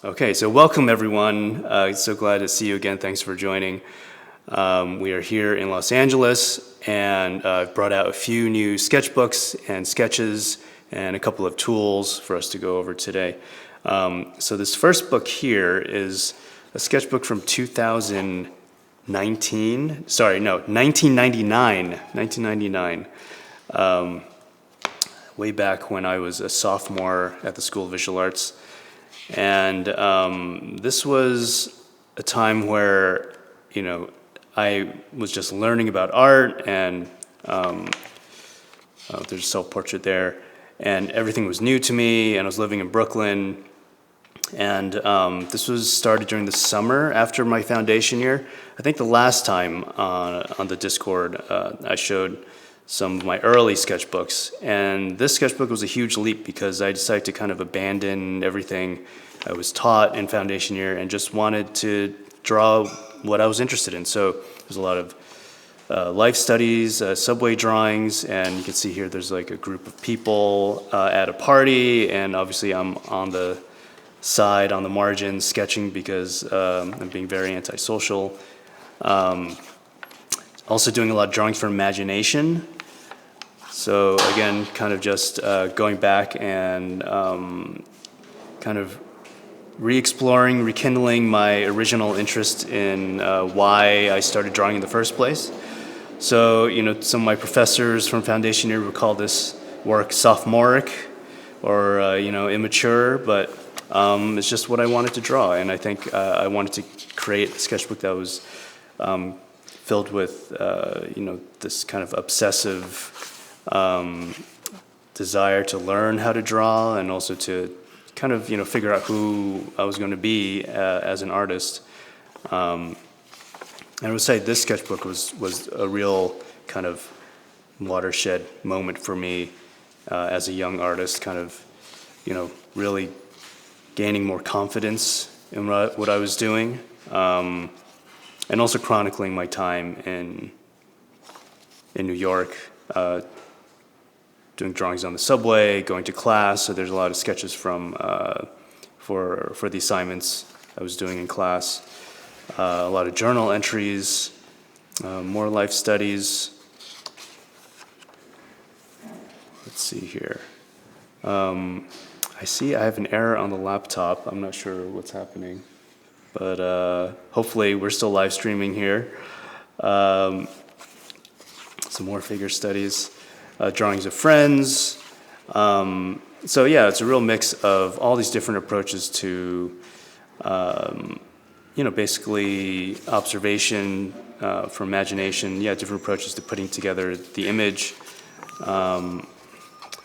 Okay, so welcome everyone. So glad to see you again. Thanks for joining. We are here in Los Angeles, and I've brought out a few new sketchbooks and sketches and a couple of tools for us to go over today. So this first book here is a sketchbook from 1999. Way back when I was a sophomore at the School of Visual Arts. And this was a time where, I was just learning about art, and there's a self-portrait there, and everything was new to me, and I was living in Brooklyn. And this was started during the summer after my foundation year. I think the last time on the Discord, I showed some of my early sketchbooks, and this sketchbook was a huge leap because I decided to kind of abandon everything I was taught in foundation year and just wanted to draw what I was interested in. So there's a lot of life studies, subway drawings, and you can see here there's like a group of people at a party, and obviously I'm on the side, on the margin, sketching because I'm being very antisocial. Also doing a lot of drawings for imagination. So again, kind of just going back and kind of re-exploring, rekindling my original interest in why I started drawing in the first place. So, some of my professors from foundation year would call this work sophomoric or, immature, but it's just what I wanted to draw. And I think I wanted to create a sketchbook that was filled with, this kind of obsessive desire to learn how to draw and also to kind of, figure out who I was going to be as an artist. And I would say this sketchbook was a real kind of watershed moment for me as a young artist, kind of, really gaining more confidence in what I was doing, and also chronicling my time in New York, doing drawings on the subway, going to class. So there's a lot of sketches from for the assignments I was doing in class. A lot of journal entries, more life studies. Let's see here. I see I have an error on the laptop. I'm not sure what's happening, but hopefully we're still live streaming here. Some more figure studies. Drawings of friends. So yeah, it's a real mix of all these different approaches to, basically observation for imagination. Yeah, different approaches to putting together the image.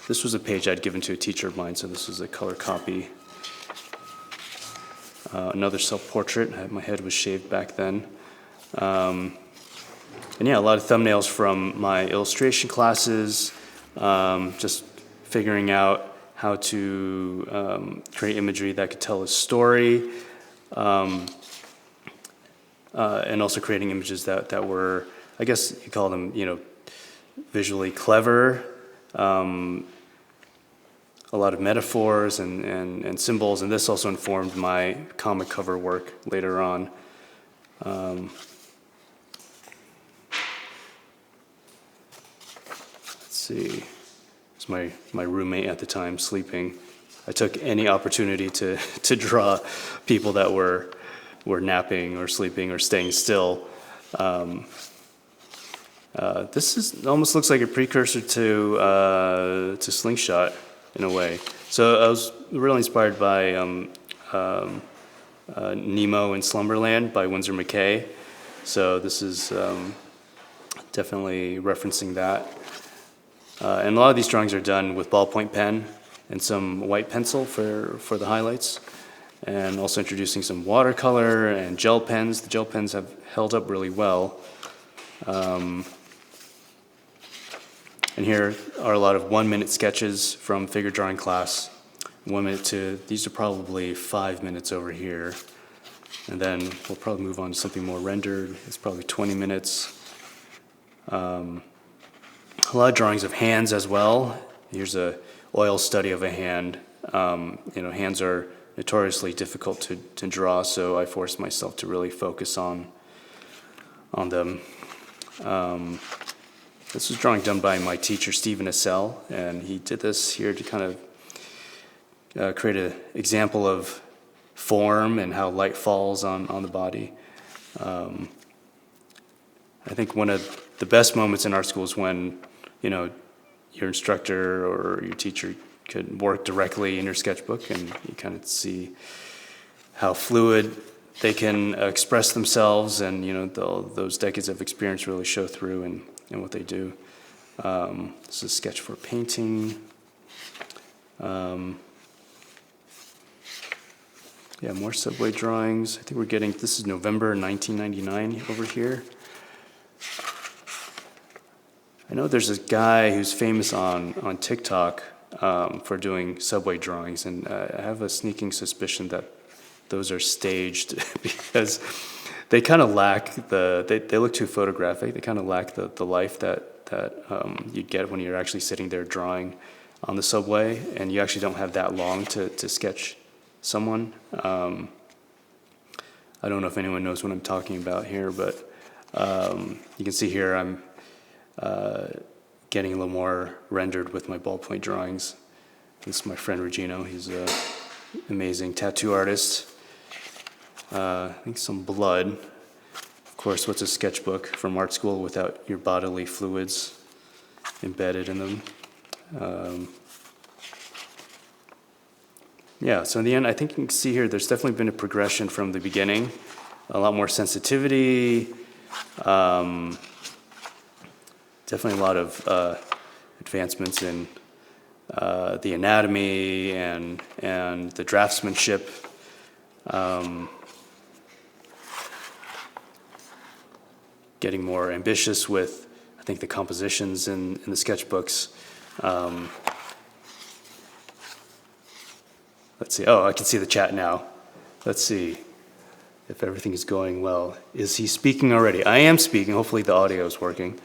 This was a page I'd given to a teacher of mine, so this was a color copy. Another self-portrait. My head was shaved back then. And yeah, a lot of thumbnails from my illustration classes, just figuring out how to create imagery that could tell a story, and also creating images that were, I guess you call them, visually clever, a lot of metaphors and symbols, and this also informed my comic cover work later on. See, it's my roommate at the time sleeping. I took any opportunity to draw people that were napping or sleeping or staying still. This almost looks like a precursor to Slingshot in a way. So I was really inspired by Nemo in Slumberland by Winsor McCay. So this is definitely referencing that. And a lot of these drawings are done with ballpoint pen and some white pencil for the highlights, and also introducing some watercolor and gel pens. The gel pens have held up really well. And here are a lot of 1-minute sketches from figure drawing class. 1 minute to, these are probably 5 minutes over here. And then we'll probably move on to something more rendered. It's probably 20 minutes. A lot of drawings of hands as well. Here's a oil study of a hand. Hands are notoriously difficult to draw, so I forced myself to really focus on them. This was drawing done by my teacher, Stephen Assell, and he did this here to kind of create an example of form and how light falls on the body. I think one of the best moments in art school is when, your instructor or your teacher could work directly in your sketchbook, and you kind of see how fluid they can express themselves, and those decades of experience really show through in what they do. This is a sketch for painting. More subway drawings. I think we're getting, this is November 1999 over here. I know there's this guy who's famous on TikTok for doing subway drawings, and I have a sneaking suspicion that those are staged because they kind of lack they look too photographic. They kind of lack the life that you'd get when you're actually sitting there drawing on the subway, and you actually don't have that long to sketch someone. I don't know if anyone knows what I'm talking about here, but you can see here I'm getting a little more rendered with my ballpoint drawings. This is my friend Regino. He's an amazing tattoo artist. I think some blood. Of course, what's a sketchbook from art school without your bodily fluids embedded in them? So in the end, I think you can see here there's definitely been a progression from the beginning. A lot more sensitivity, definitely a lot of advancements in the anatomy and the draftsmanship. Getting more ambitious with, I think, the compositions in the sketchbooks. Let's see. Oh, I can see the chat now. Let's see if everything is going well. Is he speaking already? I am speaking. Hopefully the audio is working.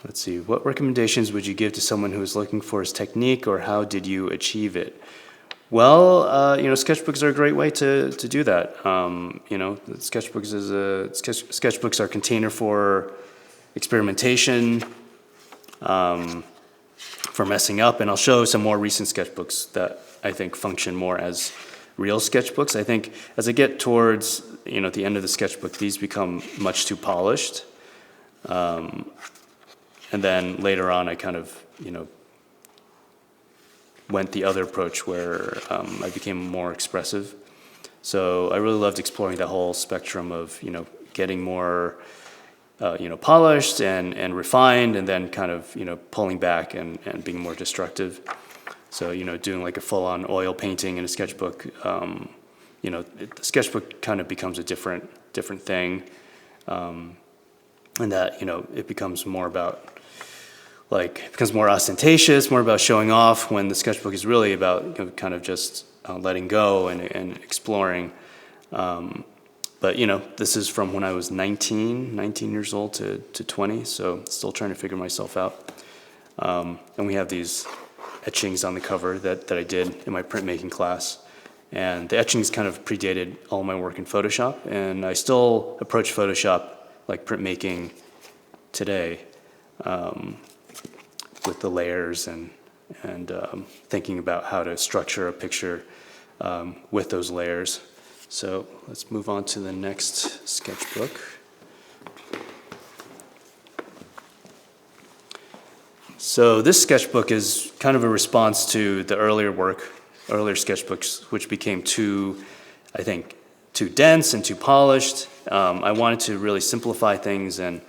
Let's see. What recommendations would you give to someone who is looking for his technique, or how did you achieve it? Well, sketchbooks are a great way to do that. Sketchbooks are a container for experimentation, for messing up, and I'll show some more recent sketchbooks that I think function more as real sketchbooks. I think as I get towards at the end of the sketchbook, these become much too polished, and then later on I kind of went the other approach where I became more expressive. So I really loved exploring the whole spectrum of getting more polished and refined, and then kind of pulling back and being more destructive. So doing like a full-on oil painting in a sketchbook, the sketchbook kind of becomes a different thing, and that it becomes more about it becomes more ostentatious, more about showing off, when the sketchbook is really about kind of just letting go and exploring. But this is from when I was 19 years old to 20, so still trying to figure myself out. And we have these etchings on the cover that I did in my printmaking class. And the etchings kind of predated all my work in Photoshop, and I still approach Photoshop like printmaking today, with the layers and thinking about how to structure a picture with those layers. So let's move on to the next sketchbook. So this sketchbook is kind of a response to the earlier sketchbooks, which became too dense and too polished. I wanted to really simplify things and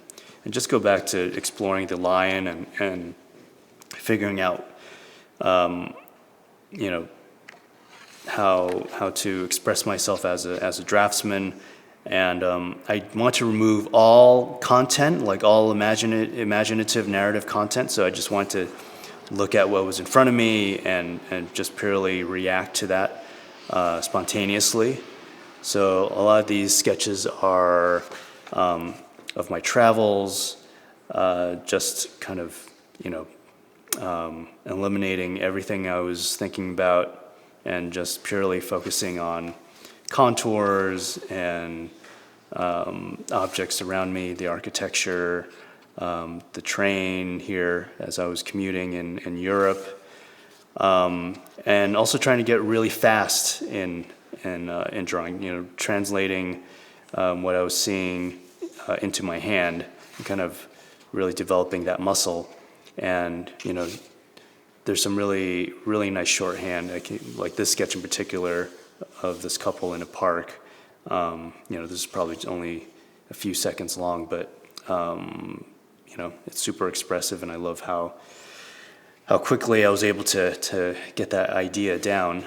just go back to exploring the lion and figuring out, how to express myself as a draftsman, and I want to remove all content, like all imaginative narrative content. So I just want to look at what was in front of me and just purely react to that spontaneously. So a lot of these sketches are of my travels, just kind of you know, eliminating everything I was thinking about and just purely focusing on contours and objects around me, the architecture, the train here as I was commuting in Europe, and also trying to get really fast in drawing, translating what I was seeing into my hand and kind of really developing that muscle. And, there's some really, really nice shorthand, like this sketch in particular of this couple in a park. This is probably only a few seconds long, but, it's super expressive, and I love how quickly I was able to get that idea down.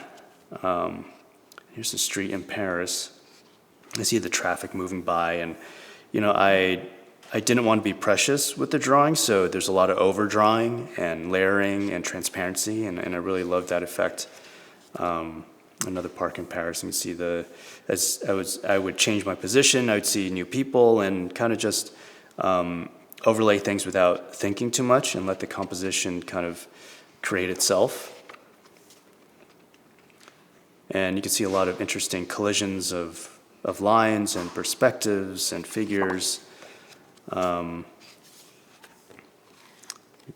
Here's the street in Paris. I see the traffic moving by, and, I didn't want to be precious with the drawing, so there's a lot of overdrawing and layering and transparency, and I really love that effect. Another park in Paris, you can see as I would change my position, I would see new people and kind of just overlay things without thinking too much and let the composition kind of create itself. And you can see a lot of interesting collisions of lines and perspectives and figures.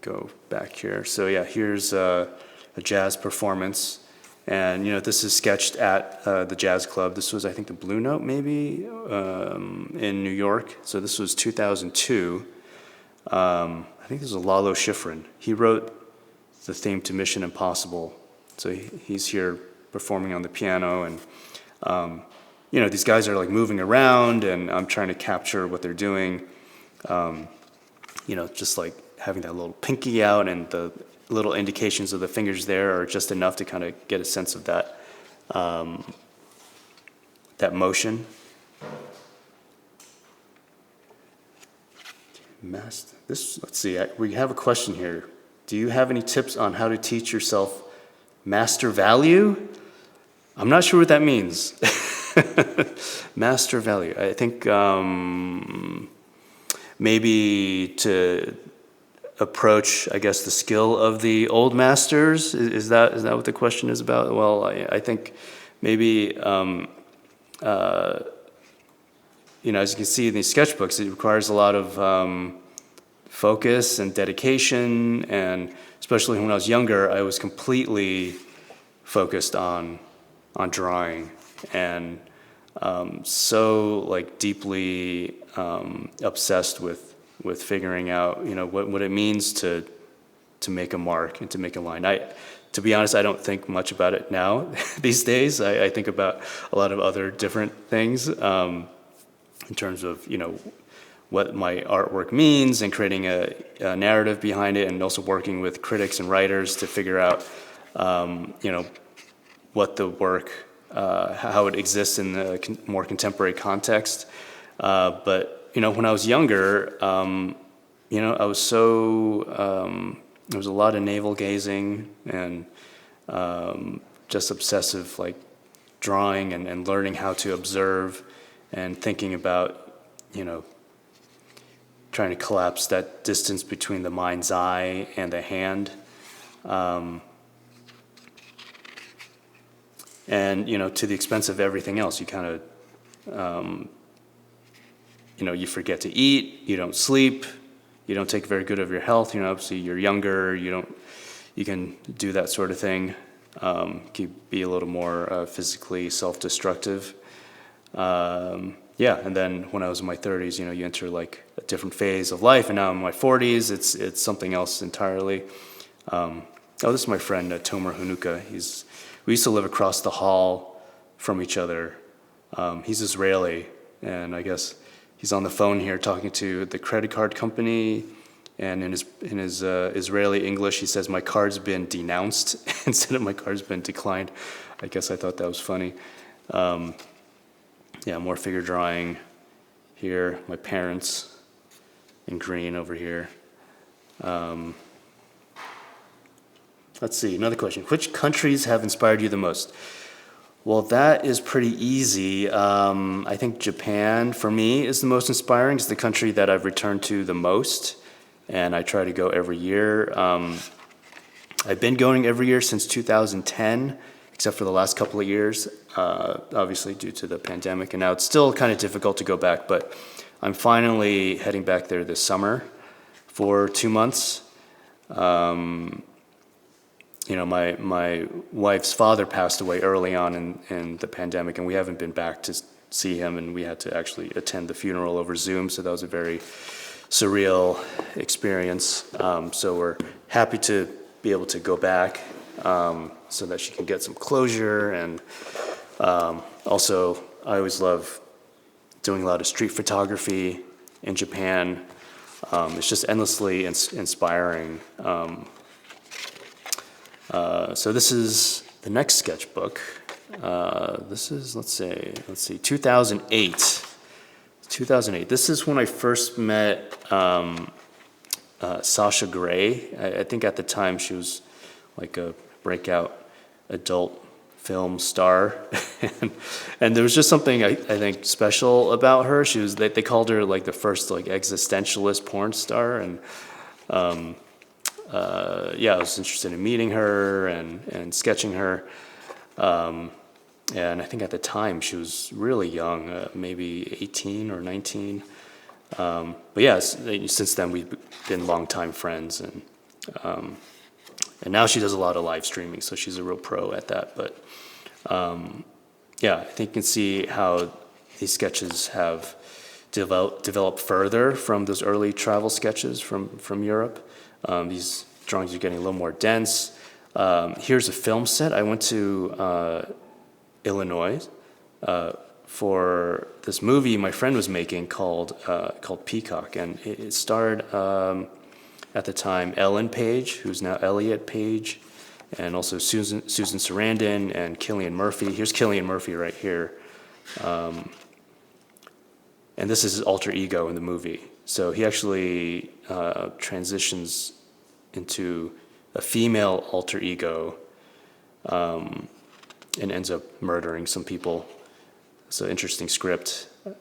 Go back here. So yeah, here's a jazz performance. And, this is sketched at the jazz club. This was, I think, the Blue Note, maybe, in New York. So this was 2002. I think this was Lalo Schifrin. He wrote the theme to Mission Impossible. So he's here performing on the piano. And, these guys are, like, moving around, and I'm trying to capture what they're doing. Just, like, having that little pinky out, and the little indications of the fingers there are just enough to kind of get a sense of that that motion. Let's see. We have a question here. Do you have any tips on how to teach yourself master value? I'm not sure what that means. Master value. I think maybe to approach, I guess, the skill of the old masters. Is that what the question is about? Well, I think maybe, as you can see in these sketchbooks, it requires a lot of focus and dedication, and especially when I was younger, I was completely focused on drawing, and so like deeply obsessed with figuring out, what it means to make a mark and to make a line. To be honest, I don't think much about it now these days. I think about a lot of other different things in terms of, what my artwork means and creating a narrative behind it, and also working with critics and writers to figure out, what the work, how it exists in the more contemporary context. But when I was younger, I was so, there was a lot of navel gazing and just obsessive, like, drawing and learning how to observe and thinking about, trying to collapse that distance between the mind's eye and the hand. And, to the expense of everything else, you kind of, you forget to eat, you don't sleep, you don't take very good of your health. Obviously you're younger, you can do that sort of thing. Be a little more physically self-destructive. And then when I was in my 30s, you enter like a different phase of life, and now I'm in my 40s, it's something else entirely. This is my friend Tomer Hanuka. We used to live across the hall from each other. He's Israeli, and I guess he's on the phone here talking to the credit card company, and in his Israeli English, he says, "My card's been denounced," instead of "my card's been declined." I guess I thought that was funny. More figure drawing here. My parents in green over here. Let's see, another question. Which countries have inspired you the most? Well, that is pretty easy. I think Japan, for me, is the most inspiring. It's the country that I've returned to the most. and I try to go every year. I've been going every year since 2010, except for the last couple of years, obviously due to the pandemic, and now it's still kind of difficult to go back, but I'm finally heading back there this summer for 2 months. My wife's father passed away early on in the pandemic, and we haven't been back to see him, and we had to actually attend the funeral over Zoom, so that was a very surreal experience. So we're happy to be able to go back so that she can get some closure, and also I always love doing a lot of street photography in Japan. It's just endlessly inspiring. So this is the next sketchbook. This is, let's see, 2008. 2008. This is when I first met Sasha Grey. I think at the time she was like a breakout adult film star, and there was just something I think special about her. They called her like the first like existentialist porn star, and I was interested in meeting her and sketching her. And I think at the time she was really young, maybe 18 or 19. But yeah, since then we've been longtime friends, and now she does a lot of live streaming, so she's a real pro at that. But I think you can see how these sketches have developed further from those early travel sketches from Europe. These drawings are getting a little more dense. Here's a film set. I went to Illinois for this movie my friend was making called Peacock, and it starred at the time Ellen Page, who's now Elliot Page, and also Susan Sarandon and Cillian Murphy. Here's Cillian Murphy right here, and this is his alter ego in the movie. So he actually transitions into a female alter ego and ends up murdering some people. It's an interesting script. He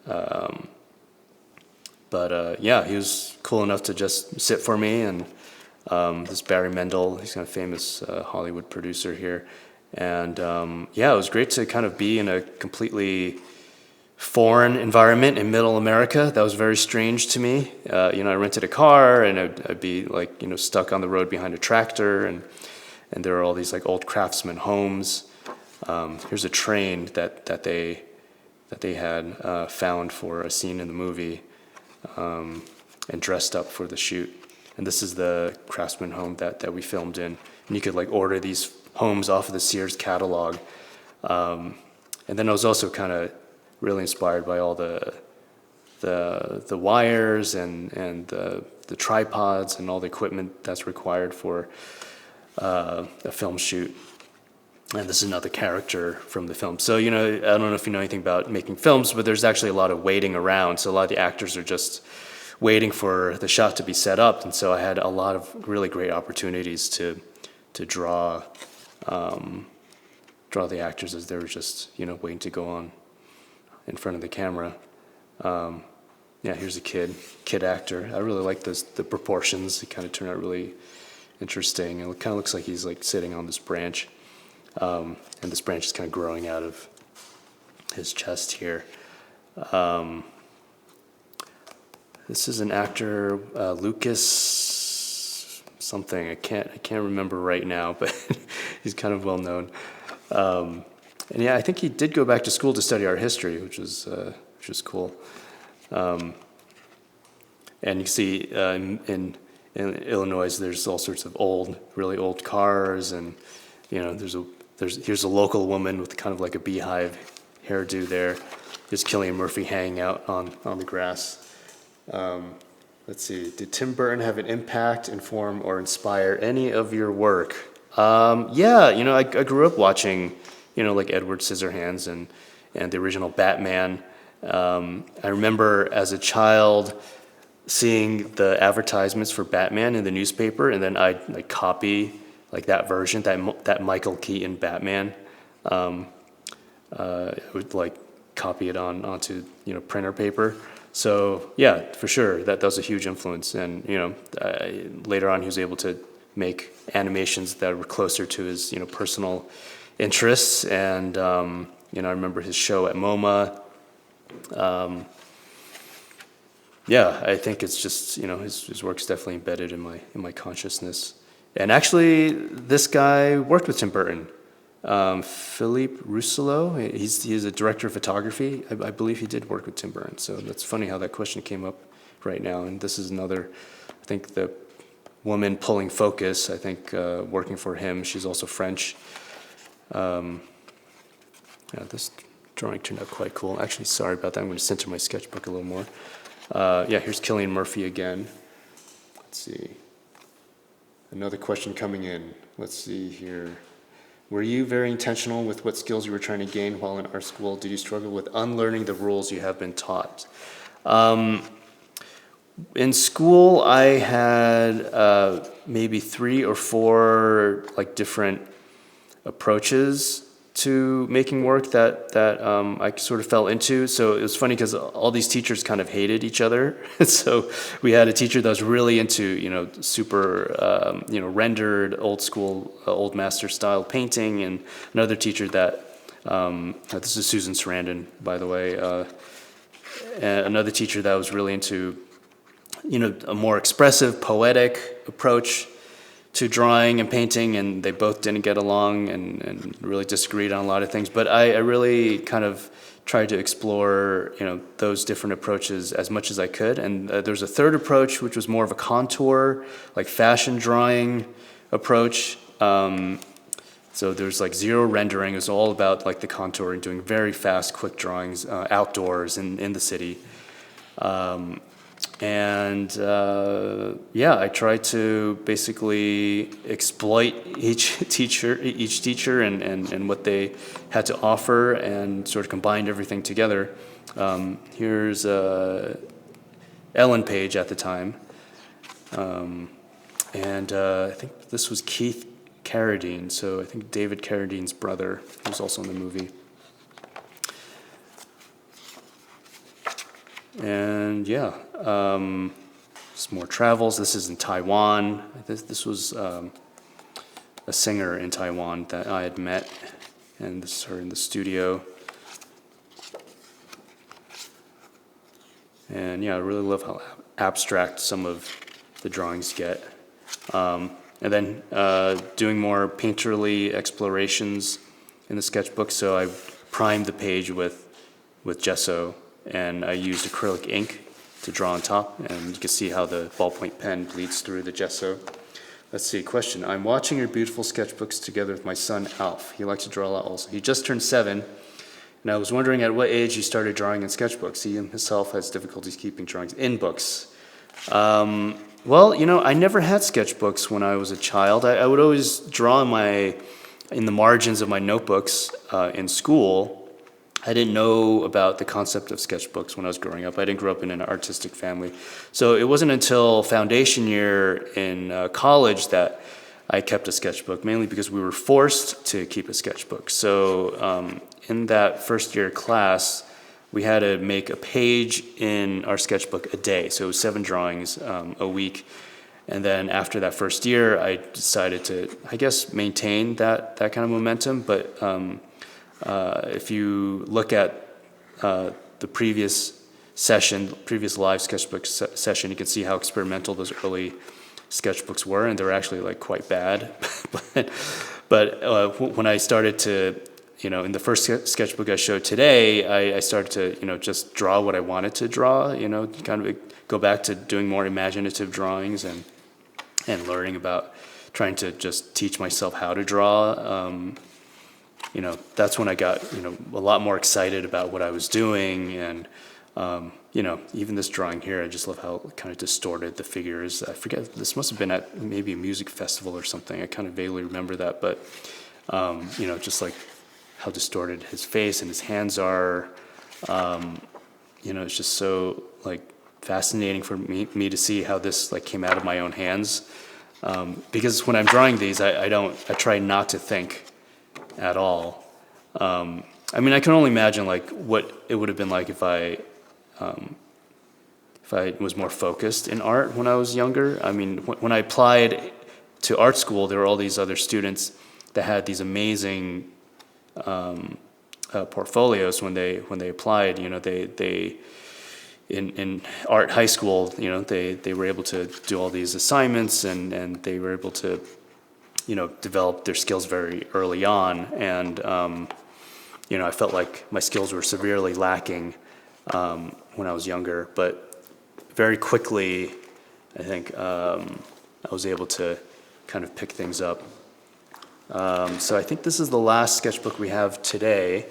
was cool enough to just sit for me, and this Barry Mendel, he's kind of famous Hollywood producer here. And it was great to kind of be in a completely foreign environment in middle America. That was very strange to me. I rented a car, and I'd be like, stuck on the road behind a tractor, and there are all these like old craftsman homes. Here's a train that they had found for a scene in the movie, and dressed up for the shoot. And this is the craftsman home that we filmed in. And you could like order these homes off of the Sears catalog. And then I was also kind of really inspired by all the wires and the tripods and all the equipment that's required for a film shoot. And this is another character from the film. So, I don't know if you know anything about making films, but there's actually a lot of waiting around. So a lot of the actors are just waiting for the shot to be set up. And so I had a lot of really great opportunities to draw the actors as they were just, waiting to go on in front of the camera. Here's a kid actor. I really like the proportions. It kind of turned out really interesting. And it kind of looks like he's like sitting on this branch. And this branch is kind of growing out of his chest here. This is an actor, Lucas something. I can't remember right now, but he's kind of well known. I think he did go back to school to study art history, which was cool. And you see in Illinois, there's all sorts of really old cars, and here's a local woman with kind of like a beehive hairdo there. There's Cillian Murphy hanging out on the grass. Let's see. Did Tim Burton have an impact, inform, or inspire any of your work? I grew up watching, like Edward Scissorhands and the original Batman. I remember as a child seeing the advertisements for Batman in the newspaper, and then I'd like copy like that version, that Michael Keaton Batman. I would like copy it onto printer paper. So yeah, for sure, that was a huge influence. And later on, he was able to make animations that were closer to his personal interests. And I remember his show at MoMA. Yeah, I think it's just his work's definitely embedded in my consciousness. And actually, this guy worked with Tim Burton. Philippe Rousselot, he's a director of photography. I believe he did work with Tim Burton. So that's funny how that question came up right now. And this is another, I think the woman pulling focus, I think working for him. She's also French. Yeah, this drawing turned out quite cool. Actually, sorry about that. I'm going to center my sketchbook a little more. Yeah, here's Cillian Murphy again. Let's see. Another question coming in. Let's see here. Were you very intentional with what skills you were trying to gain while in art school? Did you struggle with unlearning the rules you have been taught? In school, I had maybe 3 or 4 different approaches to making work that I sort of fell into. So it was funny because all these teachers kind of hated each other. So we had a teacher that was really into super rendered old school old master style painting, and another teacher that this is Susan Sarandon, by the way. And another teacher that was really into a more expressive, poetic approach to drawing and painting, and they both didn't get along and really disagreed on a lot of things. But I really kind of tried to explore, those different approaches as much as I could. And there's a third approach, which was more of a contour, fashion drawing approach. So there's 0 rendering. It was all about the contouring, doing very fast, quick drawings outdoors in the city. I tried to basically exploit each teacher and what they had to offer, and sort of combined everything together. Here's Ellen Page at the time, I think this was Keith Carradine. So I think David Carradine's brother, who's also in the movie. And yeah, some more travels. This is in Taiwan. This was a singer in Taiwan that I had met, and this is her in the studio. And yeah, I really love how abstract some of the drawings get. And then doing more painterly explorations in the sketchbook. So I primed the page with gesso, and I used acrylic ink to draw on top, and you can see how the ballpoint pen bleeds through the gesso. Let's see, question. I'm watching your beautiful sketchbooks together with my son, Alf. He likes to draw a lot also. He just turned 7, and I was wondering at what age he started drawing in sketchbooks. He himself has difficulties keeping drawings in books. Well, I never had sketchbooks when I was a child. I would always draw in the margins of my notebooks in school. I didn't know about the concept of sketchbooks when I was growing up. I didn't grow up in an artistic family. So it wasn't until foundation year in college that I kept a sketchbook, mainly because we were forced to keep a sketchbook. So in that first year class, we had to make a page in our sketchbook a day. So it was 7 drawings a week. And then after that first year, I decided to, I guess, maintain that kind of momentum. But if you look at the previous live sketchbook session, you can see how experimental those early sketchbooks were, and they were actually quite bad. but when I started to, in the first sketchbook I showed today, I started to, just draw what I wanted to draw, kind of go back to doing more imaginative drawings and learning about trying to just teach myself how to draw. That's when I got, a lot more excited about what I was doing. And, even this drawing here, I just love how it kind of distorted the figures. I forget, this must have been at maybe a music festival or something. I kind of vaguely remember that, but, just how distorted his face and his hands are. It's just so fascinating for me to see how this came out of my own hands. Because when I'm drawing these, I try not to think at all. I can only imagine what it would have been like if I if I was more focused in art when I was younger. I mean, when I applied to art school, there were all these other students that had these amazing portfolios when they applied. You know, they in art high school, you know, they were able to do all these assignments, and they were able to, you know, develop their skills very early on. And you know, I felt like my skills were severely lacking when I was younger, but very quickly, I think I was able to kind of pick things up. So I think this is the last sketchbook we have today.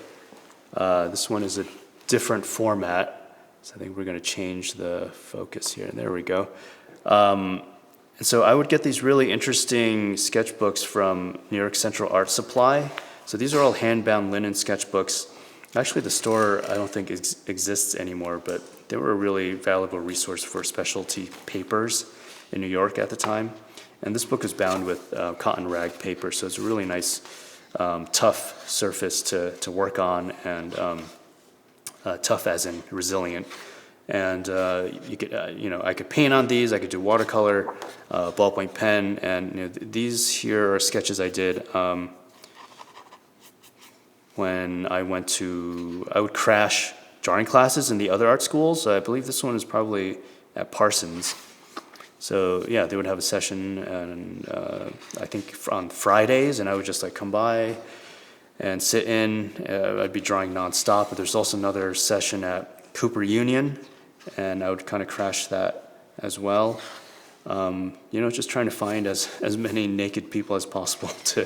This one is a different format, so I think we're going to change the focus here. There we go. And so I would get these really interesting sketchbooks from New York Central Art Supply. So these are all hand-bound linen sketchbooks. Actually, the store I don't think exists anymore, but they were a really valuable resource for specialty papers in New York at the time. And this book is bound with cotton rag paper, so it's a really nice, tough surface to work on, and tough as in resilient. And you could, you know, I could paint on these. I could do watercolor, ballpoint pen, and you know, these here are sketches I did when I would crash drawing classes in the other art schools. I believe this one is probably at Parsons. So yeah, they would have a session, and I think on Fridays, and I would just like come by and sit in. I'd be drawing nonstop, but there's also another session at Cooper Union, and I would kind of crash that as well. You know, just trying to find as many naked people as possible to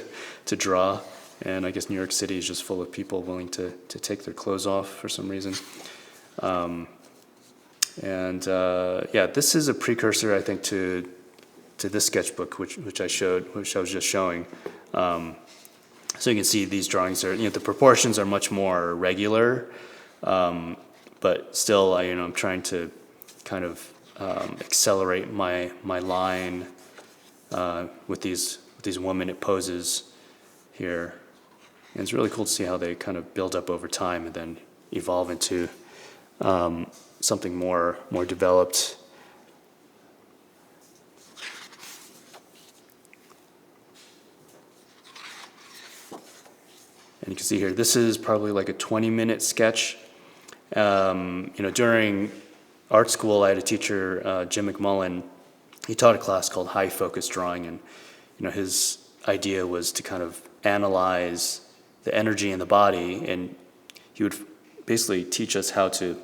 draw. And I guess New York City is just full of people willing to take their clothes off for some reason. Yeah, this is a precursor, I think, to this sketchbook, which I was just showing. So you can see these drawings are, you know, the proportions are much more regular, but still, you know, I'm trying to kind of accelerate my line with these woman poses here. And it's really cool to see how they kind of build up over time and then evolve into something more developed. And you can see here, this is probably like a 20-minute sketch. You know, during art school, I had a teacher, Jim McMullen. He taught a class called High Focus Drawing, and you know, his idea was to kind of analyze the energy in the body, and he would basically teach us how to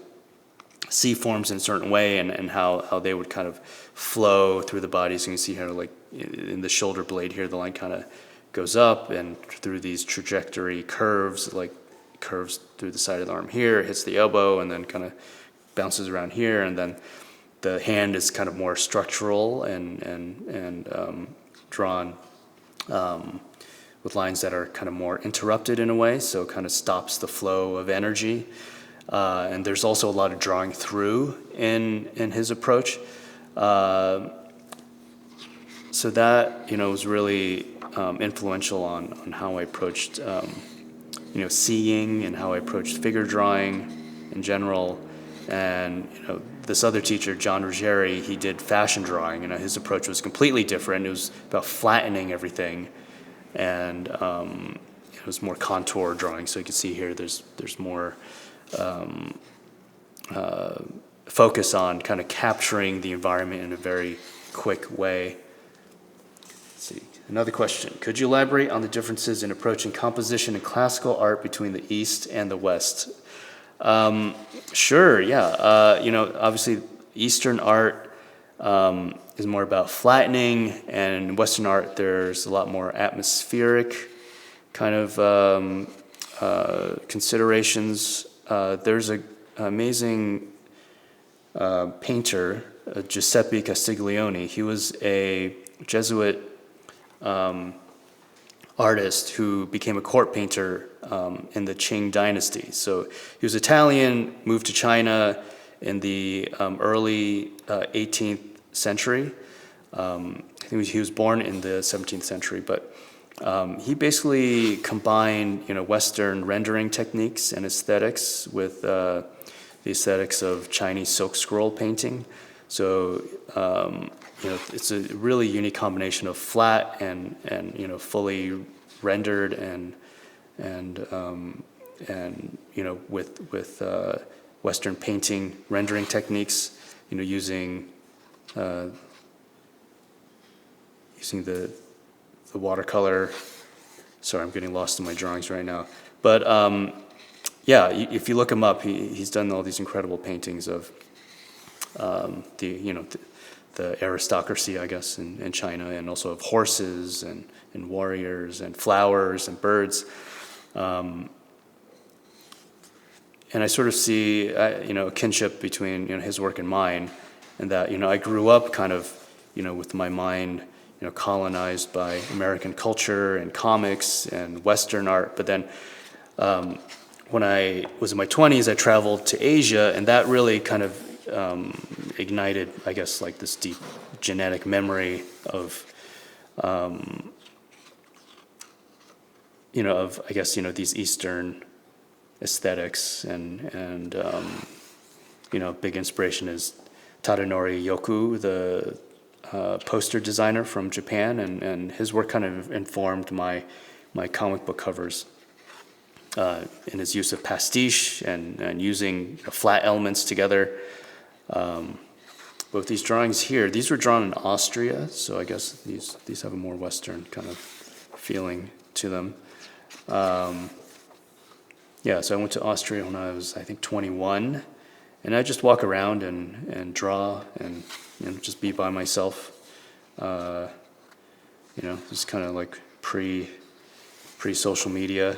see forms in a certain way, and how they would kind of flow through the body. So you can see here, like in the shoulder blade here, the line kind of goes up, and through these trajectory curves, like curves through the side of the arm here, hits the elbow, and then kind of bounces around here, and then the hand is kind of more structural and drawn with lines that are kind of more interrupted in a way, so it kind of stops the flow of energy. And there's also a lot of drawing through in his approach. So that, you know, was really influential on how I approached, you know, seeing, and how I approached figure drawing in general. And, you know, this other teacher, John Ruggieri, he did fashion drawing, and his approach was completely different. It was about flattening everything, and it was more contour drawing. So you can see here, there's more focus on kind of capturing the environment in a very quick way. Let's see, another question. Could you elaborate on the differences in approaching composition and classical art between the East and the West? Sure, yeah. You know, obviously Eastern art is more about flattening, and in Western art there's a lot more atmospheric kind of considerations. There's an amazing painter, Giuseppe Castiglione. He was a Jesuit artist who became a court painter in the Qing dynasty. So he was Italian, moved to China in the early 18th century. I think he was born in the 17th century, but he basically combined, you know, Western rendering techniques and aesthetics with the aesthetics of Chinese silk scroll painting. So it's a really unique combination of flat and fully rendered and with Western painting rendering techniques, using the watercolor. Sorry, I'm getting lost in my drawings right now. But if you look him up, he's done all these incredible paintings of the aristocracy, I guess, in China, and also of horses and warriors and flowers and birds. And I sort of see, a kinship between, his work and mine, and that, I grew up kind of, with my mind, colonized by American culture and comics and Western art. But then when I was in my 20s, I traveled to Asia, and that really kind of ignited, I guess, like this deep genetic memory of, these Eastern aesthetics, and big inspiration is Tadanori Yoku, the poster designer from Japan, and his work kind of informed my comic book covers in his use of pastiche and using flat elements together. Both these drawings here, these were drawn in Austria, so I guess these have a more Western kind of feeling to them. So I went to Austria when I was, I think, 21, and I just walk around and draw and just be by myself. It's kind of like pre-social media.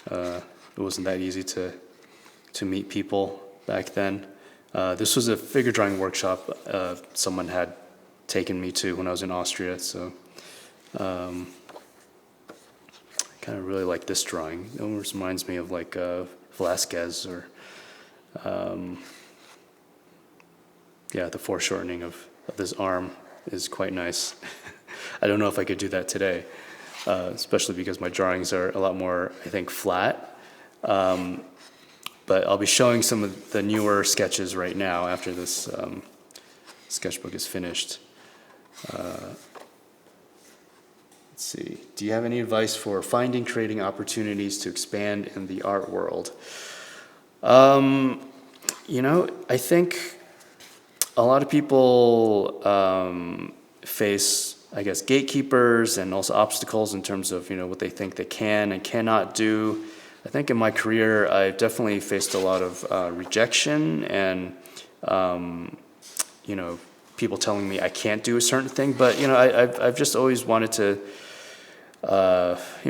It wasn't that easy to meet people back then. This was a figure drawing workshop someone had taken me to when I was in Austria, so I kind of really like this drawing. It almost reminds me of like Velázquez or the foreshortening of this arm is quite nice. I don't know if I could do that today, especially because my drawings are a lot more, I think, flat. But I'll be showing some of the newer sketches right now after this sketchbook is finished. Let's see. Do you have any advice for finding, creating opportunities to expand in the art world? I think a lot of people face, I guess, gatekeepers and also obstacles in terms of, what they think they can and cannot do. I think in my career, I've definitely faced a lot of rejection and, people telling me I can't do a certain thing. But, I've just always wanted to,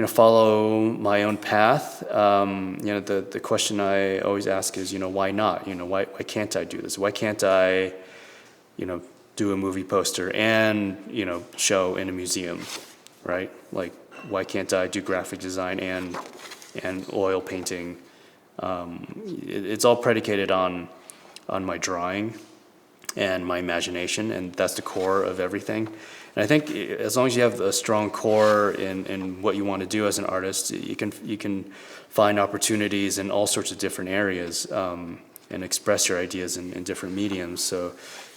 follow my own path. The question I always ask is, why not? Why can't I do this? Why can't I, do a movie poster and, show in a museum, right? Like, why can't I do graphic design and oil painting? It's all predicated on my drawing and my imagination, and that's the core of everything. And I think as long as you have a strong core in what you want to do as an artist, you can find opportunities in all sorts of different areas and express your ideas in different mediums. So,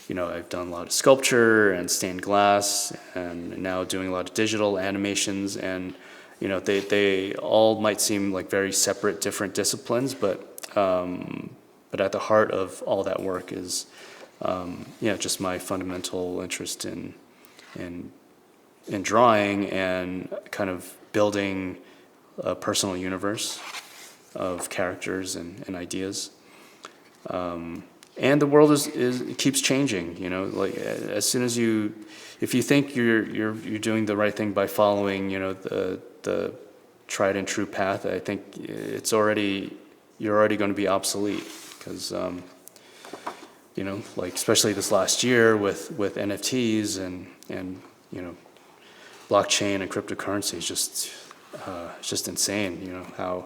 I've done a lot of sculpture and stained glass, and now doing a lot of digital animations, and they all might seem like very separate, different disciplines, but at the heart of all that work is, just my fundamental interest in drawing and kind of building a personal universe of characters and ideas. And the world it keeps changing. Like as soon as if you think you're doing the right thing by following, the tried and true path, I think you're already going to be obsolete, because like especially this last year with NFTs and blockchain and cryptocurrency is just insane. How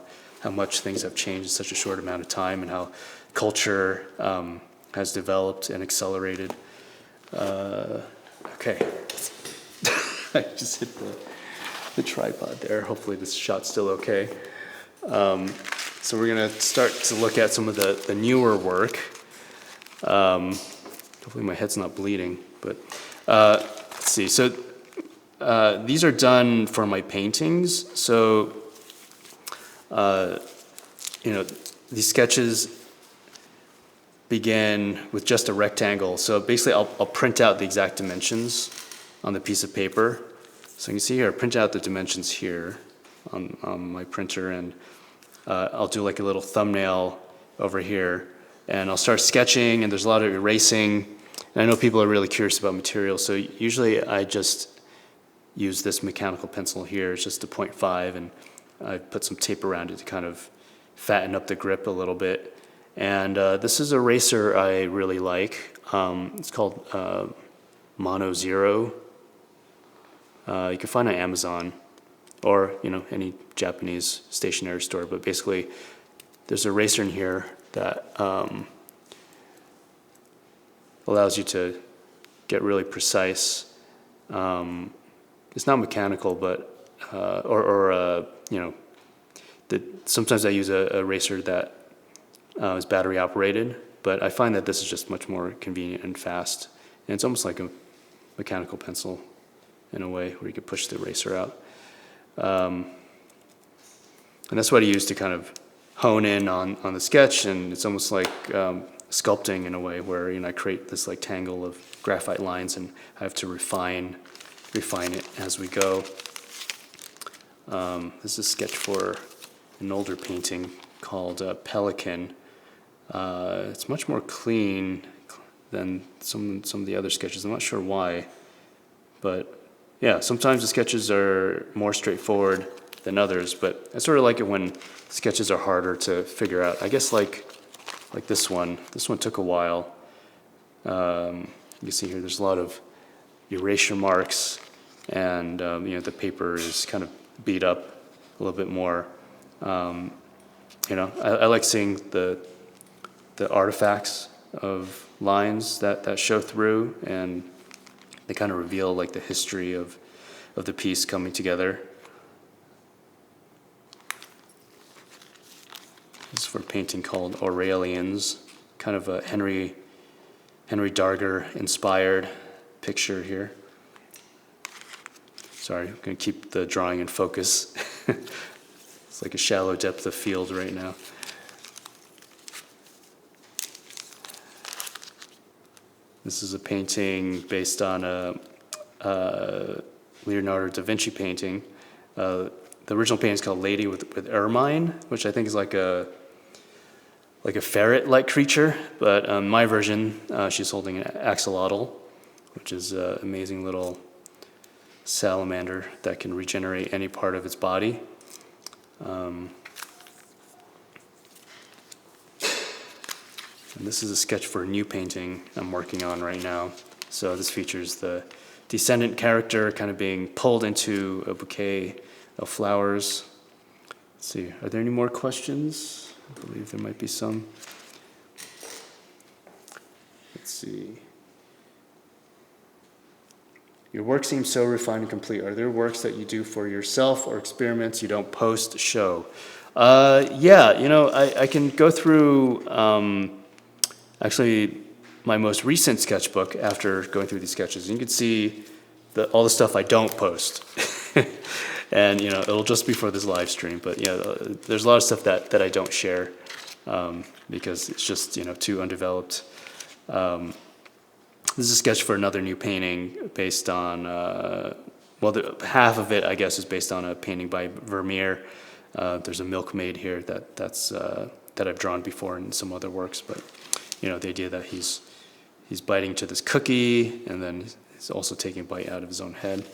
much things have changed in such a short amount of time, and how culture has developed and accelerated. Okay. I just hit the tripod there. Hopefully this shot's still okay. So we're going to start to look at some of the newer work. Hopefully my head's not bleeding, but let's see. So these are done for my paintings. So, these sketches begin with just a rectangle. So basically I'll print out the exact dimensions on the piece of paper. So you can see here, I print out the dimensions here on my printer, and I'll do like a little thumbnail over here, and I'll start sketching, and there's a lot of erasing. And I know people are really curious about materials, so usually I just use this mechanical pencil here. It's just a 0.5, and I put some tape around it to kind of fatten up the grip a little bit. And this is a eraser I really like. It's called Mono Zero. You can find it on Amazon or any Japanese stationery store. But basically, there's an eraser in here that allows you to get really precise. It's not mechanical, but sometimes I use a eraser that is battery operated, but I find that this is just much more convenient and fast. And it's almost like a mechanical pencil in a way, where you could push the eraser out. And that's what I use to kind of hone in on the sketch, and it's almost like sculpting in a way, where I create this like tangle of graphite lines, and I have to refine it as we go. This is a sketch for an older painting called Pelican. It's much more clean than some of the other sketches. I'm not sure why, but yeah, sometimes the sketches are more straightforward than others, but I sort of like it when sketches are harder to figure out. I guess like this one. This one took a while. You can see here there's a lot of erasure marks, and the paper is kind of beat up a little bit more. I like seeing the artifacts of lines that show through, and they kind of reveal like the history of the piece coming together. This is for a painting called Aurelians, kind of a Henry Darger inspired picture here. Sorry, I'm going to keep the drawing in focus. It's like a shallow depth of field right now. This is a painting based on a Leonardo da Vinci painting. The original painting is called Lady with Ermine, which I think is like a ferret-like creature, but my version, she's holding an axolotl, which is an amazing little salamander that can regenerate any part of its body. And this is a sketch for a new painting I'm working on right now. So this features the descendant character kind of being pulled into a bouquet of flowers. Let's see, are there any more questions? I believe there might be some. Let's see. Your work seems so refined and complete. Are there works that you do for yourself or experiments you don't post show? I can go through actually my most recent sketchbook after going through these sketches. And you can see all the stuff I don't post. And it'll just be for this live stream. But there's a lot of stuff that I don't share because it's just too undeveloped. This is a sketch for another new painting based on, half of it, I guess, is based on a painting by Vermeer. There's a milkmaid here that I've drawn before in some other works, but the idea that he's biting to this cookie, and then he's also taking a bite out of his own head.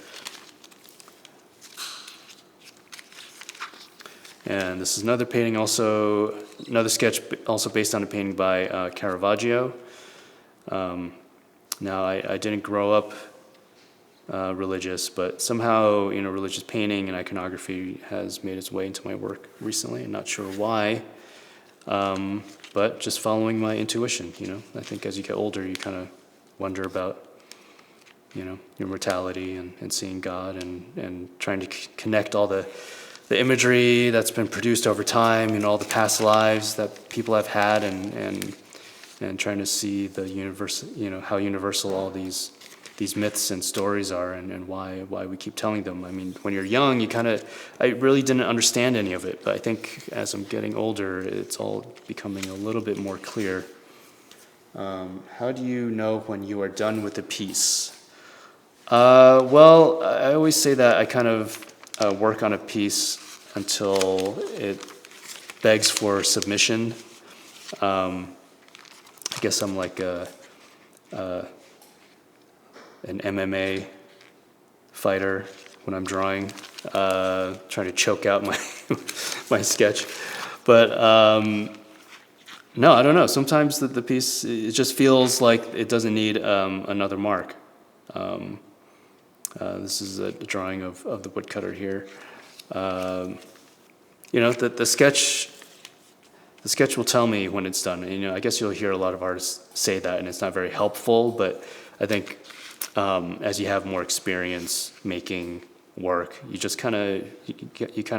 And this is another painting, another sketch also based on a painting by Caravaggio. Now, I didn't grow up religious, but somehow, religious painting and iconography has made its way into my work recently. I'm not sure why, but just following my intuition, I think as you get older, you kind of wonder about, your mortality and seeing God and trying to connect all the the imagery that's been produced over time, all the past lives that people have had, and trying to see the universe, how universal all these myths and stories are, and why we keep telling them. I mean, when you're young, I really didn't understand any of it, but I think as I'm getting older, it's all becoming a little bit more clear. How do you know when you are done with a piece? Well, I always say that I kind of work on a piece until it begs for submission. I guess I'm like an MMA fighter when I'm drawing, trying to choke out my sketch. But no, I don't know. Sometimes the piece, it just feels like it doesn't need another mark. This is a drawing of the woodcutter here. The sketch will tell me when it's done. And, I guess you'll hear a lot of artists say that, and it's not very helpful. But I think as you have more experience making work, you just kind of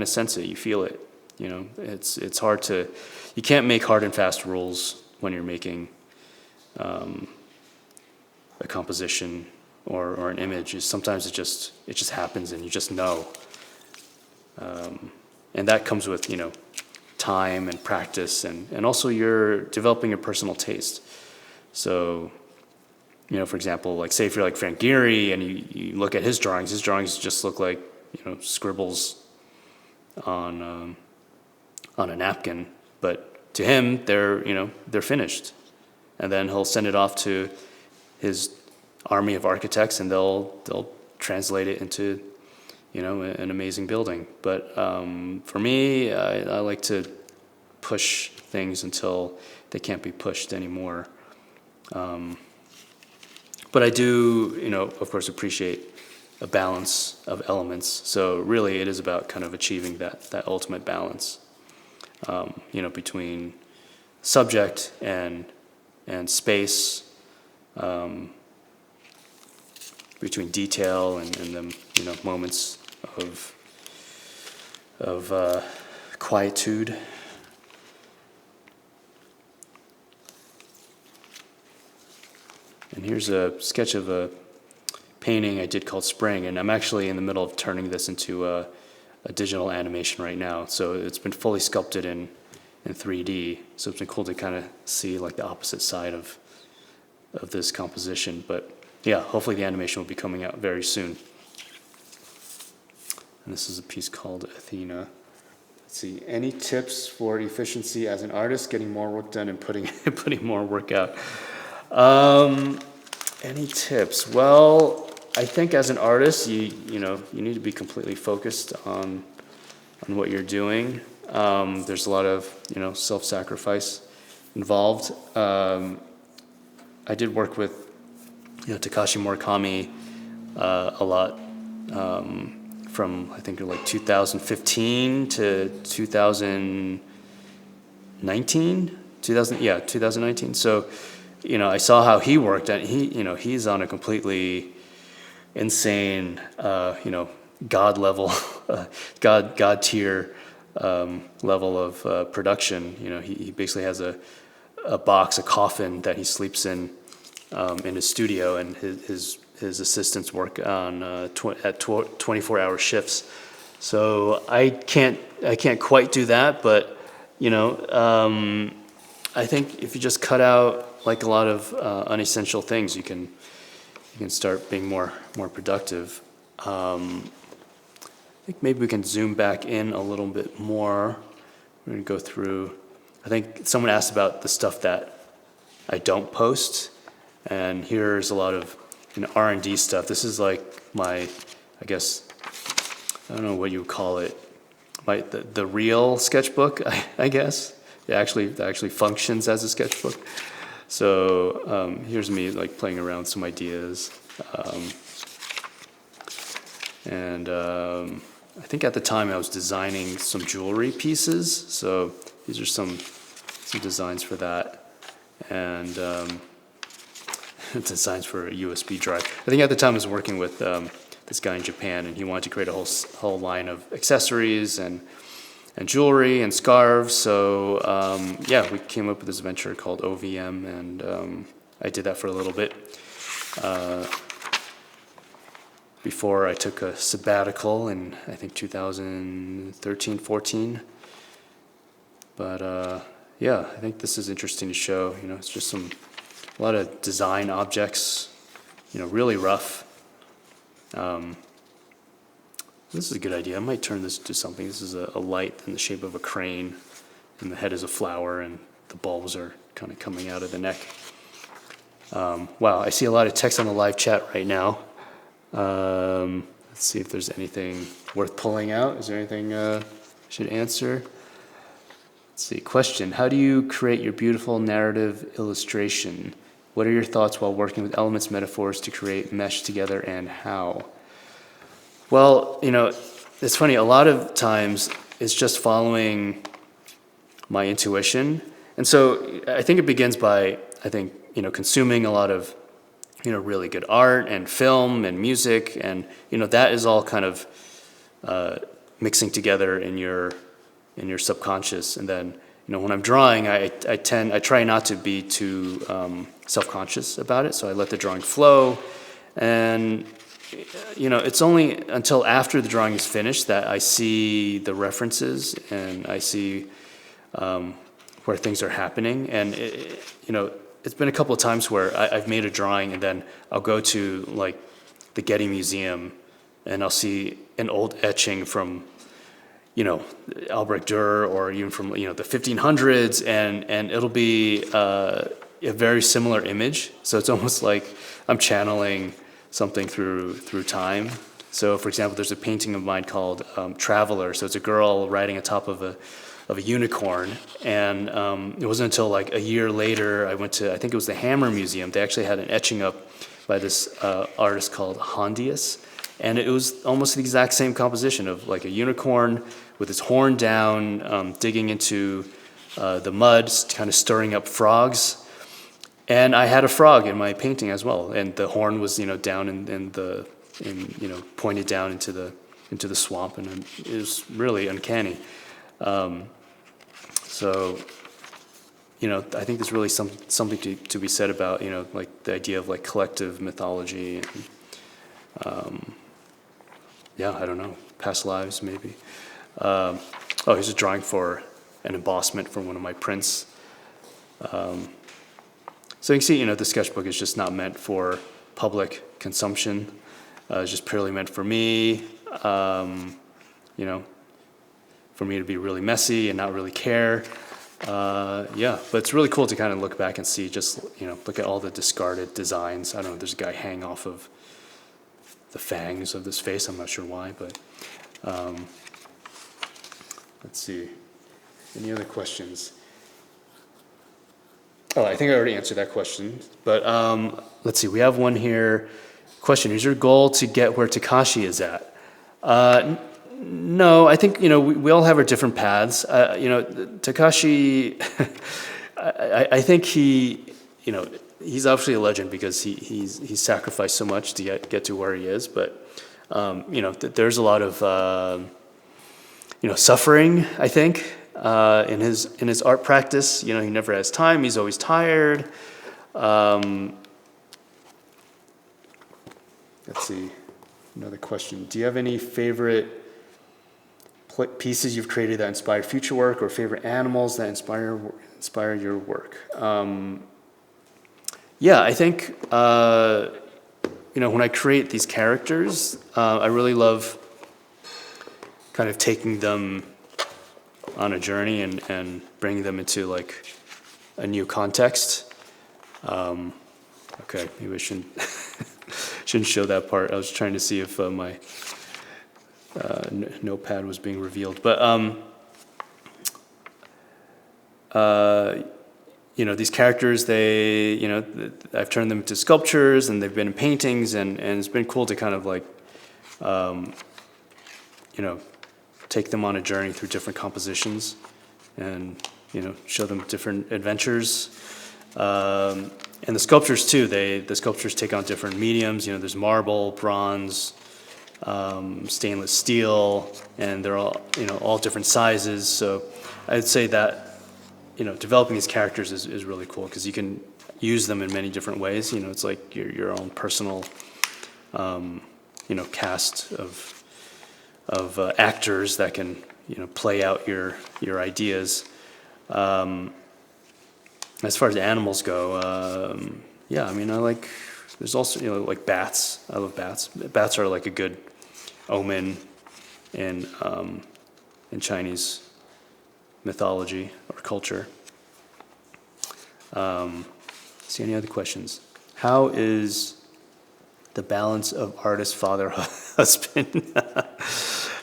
sense it. You feel it. It's hard to. You can't make hard and fast rules when you're making a composition or an image. Sometimes it just happens, and you just know. And that comes with time and practice, and also you're developing a personal taste. So, for example, like say if you're like Frank Gehry and you look at his drawings just look like scribbles on a napkin, but to him they're finished, and then he'll send it off to his army of architects, and they'll translate it into an amazing building. But for me, I like to push things until they can't be pushed anymore. But I do, of course, appreciate a balance of elements. So really, it is about kind of achieving that ultimate balance, between subject and space, between detail and the moments of quietude. And here's a sketch of a painting I did called Spring, and I'm actually in the middle of turning this into a digital animation right now. So it's been fully sculpted in 3D. So it's been cool to kind of see like the opposite side of this composition. But yeah, hopefully the animation will be coming out very soon. And this is a piece called Athena. Let's see, any tips for efficiency as an artist, getting more work done and putting more work out? Any tips? Well, I think as an artist, you need to be completely focused on what you're doing. There's a lot of self-sacrifice involved. I did work with Takashi Murakami a lot from I think like 2015 to 2019. So I saw how he worked, and he's on a completely insane God level God tier level of production. He basically has a coffin that he sleeps in his studio, and his assistants work on at 24-hour shifts. So I can't quite do that, but I think if you just cut out like a lot of unessential things, you can start being more productive. I think maybe we can zoom back in a little bit more. We're going to go through. I think someone asked about the stuff that I don't post, and here's a lot of R&D stuff. This is like my, I guess, I don't know what you would call it, the real sketchbook, I guess. It actually functions as a sketchbook. So here's me like playing around with some ideas. I think at the time I was designing some jewelry pieces. So these are some designs for that, and designs for a USB drive. I think at the time I was working with this guy in Japan, and he wanted to create a whole line of accessories and jewelry and scarves. So yeah, we came up with this venture called OVM, and I did that for a little bit before I took a sabbatical in, I think, 2013, 14. But yeah, I think this is interesting to show. You know, it's just a lot of design objects, you know, really rough. This is a good idea. I might turn this to something. This is a light in the shape of a crane, and the head is a flower, and the bulbs are kind of coming out of the neck. Wow, I see a lot of text on the live chat right now. Let's see if there's anything worth pulling out. Is there anything I should answer? Let's see. Question: how do you create your beautiful narrative illustration? What are your thoughts while working with elements, metaphors to create mesh together, and how? Well, you know, it's funny. A lot of times it's just following my intuition, and so I think it begins by, you know, consuming a lot of, you know, really good art and film and music, and you know, that is all kind of mixing together in your subconscious. And then, you know, when I'm drawing, I try not to be too self-conscious about it, so I let the drawing flow. And you know, it's only until after the drawing is finished that I see the references and I see where things are happening. And you know, it's been a couple of times where I've made a drawing and then I'll go to like the Getty Museum and I'll see an old etching from, you know, Albrecht Dürer, or even from, you know, the 1500s, and it'll be a very similar image. So it's almost like I'm channeling something through time. So, for example, there's a painting of mine called Traveler. So it's a girl riding atop of a unicorn, and it wasn't until like a year later I went to, I think it was the Hammer Museum. They actually had an etching up by this artist called Hondius, and it was almost the exact same composition of like a unicorn with its horn down, digging into the mud, kind of stirring up frogs. And I had a frog in my painting as well, and the horn was, you know, down in you know, pointed down into the swamp, and it was really uncanny. So, you know, I think there's really something to be said about, you know, like the idea of like collective mythology, and yeah, I don't know, past lives maybe. Oh, here's a drawing for an embossment for one of my prints. So you can see, you know, the sketchbook is just not meant for public consumption. It's just purely meant for me, you know, for me to be really messy and not really care. Yeah, but it's really cool to kind of look back and see, just, you know, look at all the discarded designs. I don't know, there's a guy hanging off of the fangs of this face. I'm not sure why, but let's see. Any other questions? Oh, I think I already answered that question. But let's see, we have one here. Question: is your goal to get where Takashi is at? No, I think, you know, we all have our different paths. You know, Takashi, I think he, you know, he's obviously a legend because he's sacrificed so much to get to where he is. But you know, there's a lot of you know, suffering, I think, in his art practice. You know, he never has time. He's always tired. Let's see, another question. Do you have any favorite pieces you've created that inspired future work, or favorite animals that inspire your work? Yeah, I think, you know, when I create these characters, I really love kind of taking them on a journey and bringing them into like a new context. Okay, maybe I shouldn't show that part. I was trying to see if my notepad was being revealed. But you know, these characters, they, you know, I've turned them into sculptures, and they've been in paintings, and it's been cool to kind of like, you know, take them on a journey through different compositions, and, you know, show them different adventures. And the sculptures too, the sculptures take on different mediums. You know, there's marble, bronze, stainless steel, and they're all, all different sizes. So I'd say that, developing these characters is really cool because you can use them in many different ways. It's like your own personal, cast of actors that can, play out your ideas. As far as animals go, there's also, like bats. I love bats. Bats are like a good omen in Chinese mythology or culture. See any other questions? How is the balance of artist, father, husband?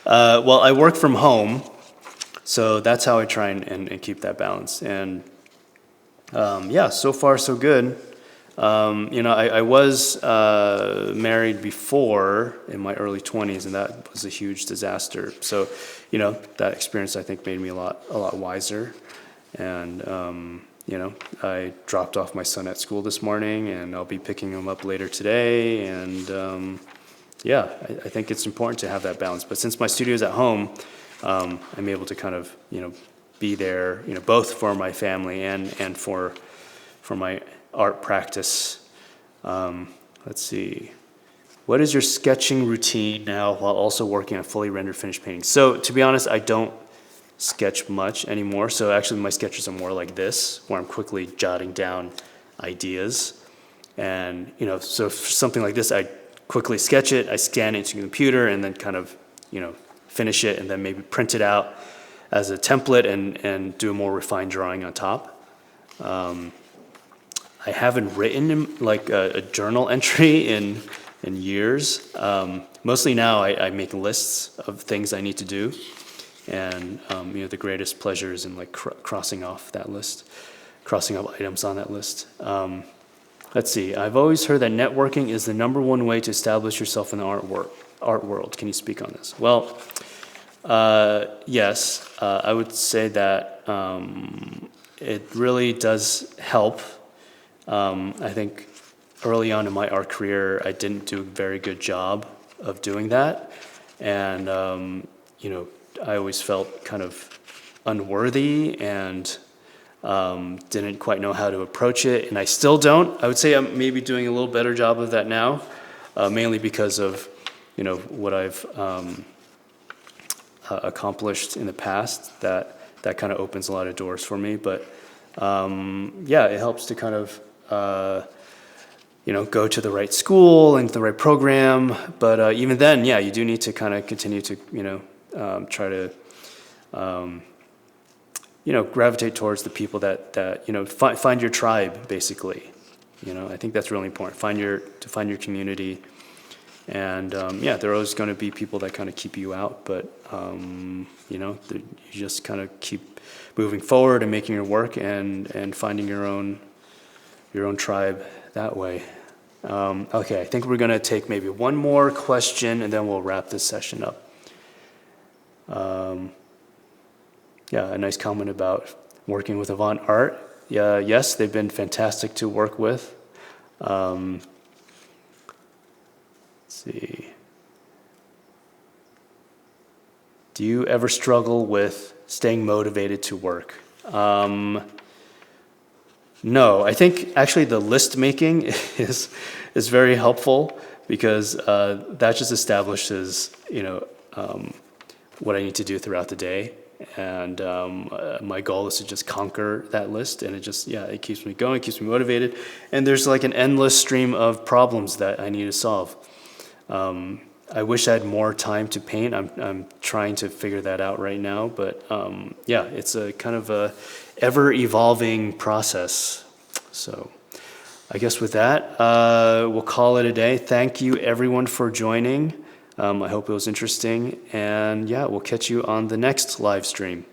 Well, I work from home, so that's how I try and keep that balance. And so far so good. I was married before in my early 20s, and that was a huge disaster. So, that experience I think made me a lot wiser. And I dropped off my son at school this morning, and I'll be picking him up later today. And I think it's important to have that balance. But since my studio's at home, I'm able to kind of be there, both for my family and for my art practice. Let's see. What is your sketching routine now while also working on fully rendered finished paintings? So to be honest, I don't sketch much anymore. So actually my sketches are more like this, where I'm quickly jotting down ideas. And, so for something like this, I quickly sketch it, I scan it into the computer, and then kind of, finish it, and then maybe print it out as a template and do a more refined drawing on top. I haven't written like a journal entry in years. Mostly now I make lists of things I need to do, and the greatest pleasure is in like crossing off that list, crossing off items on that list. Let's see. I've always heard that networking is the #1 way to establish yourself in the art world. Can you speak on this? Well, yes. I would say that it really does help. I think early on in my art career, I didn't do a very good job of doing that. And, I always felt kind of unworthy and didn't quite know how to approach it. And I still don't. I would say I'm maybe doing a little better job of that now, mainly because of, what I've accomplished in the past. That kind of opens a lot of doors for me. But, it helps to kind of go to the right school and the right program. But even then, you do need to kind of continue to, try to, gravitate towards the people that find your tribe, basically. I think that's really important. Find your community. And, there are always going to be people that kind of keep you out. But, you just kind of keep moving forward and making your work and finding your own tribe that way. Okay, I think we're going to take maybe one more question, and then we'll wrap this session up. A nice comment about working with Avant Arte. Yes, they've been fantastic to work with. Let's see. Do you ever struggle with staying motivated to work? No, I think actually the list making is very helpful because that just establishes what I need to do throughout the day, and my goal is to just conquer that list, and it keeps me going, keeps me motivated, and there's like an endless stream of problems that I need to solve. I wish I had more time to paint. I'm trying to figure that out right now, but it's a kind of a ever-evolving process. So I guess with that, we'll call it a day. Thank you everyone for joining. I hope it was interesting, and we'll catch you on the next live stream.